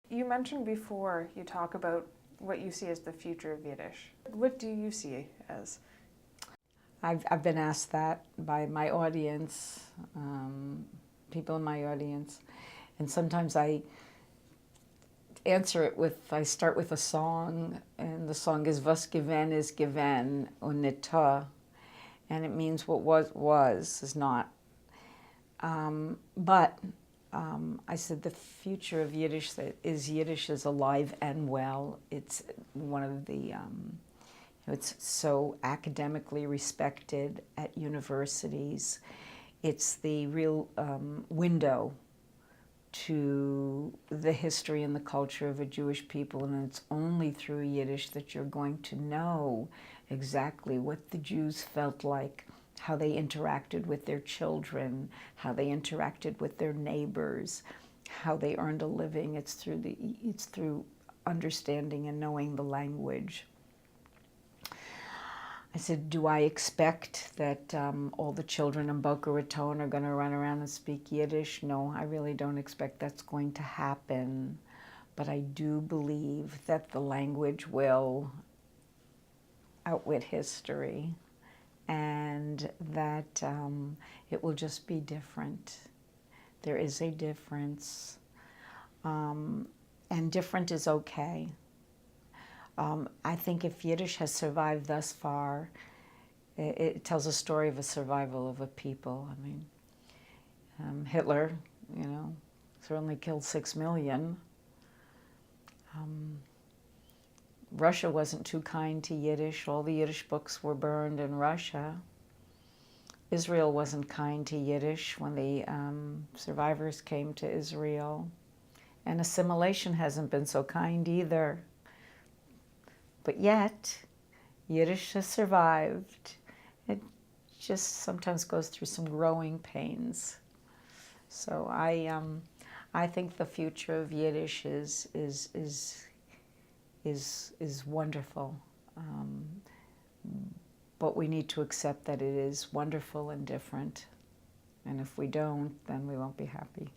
You mentioned before, you talk about what you see as the future of Yiddish. What do you see as? I've been asked that by my audience, people in my audience, and sometimes I answer it with, I start with a song, and the song is "Was gewesen is gewesen und nicht ta," and it means what was is not. But I said the future of Yiddish is alive and well. It's one of the it's so academically respected at universities. It's the real window to the history and the culture of a Jewish people, and it's only through Yiddish that you're going to know exactly what the Jews felt like, how they interacted with their children, how they interacted with their neighbors, how they earned a living. It's through understanding and knowing the language. I said, do I expect that all the children in Boca Raton are going to run around and speak Yiddish? No, I really don't expect that's going to happen. But I do believe that the language will outwit history, and that it will just be different. There is a difference, and different is okay. I think if Yiddish has survived thus far, it tells a story of a survival of a people. I mean, Hitler, certainly killed 6 million. Russia wasn't too kind to Yiddish. All the Yiddish books were burned in Russia. Israel wasn't kind to Yiddish when the survivors came to Israel. And assimilation hasn't been so kind either. But yet, Yiddish has survived. It just sometimes goes through some growing pains. So I think the future of Yiddish is wonderful. But we need to accept that it is wonderful and different. And if we don't, then we won't be happy.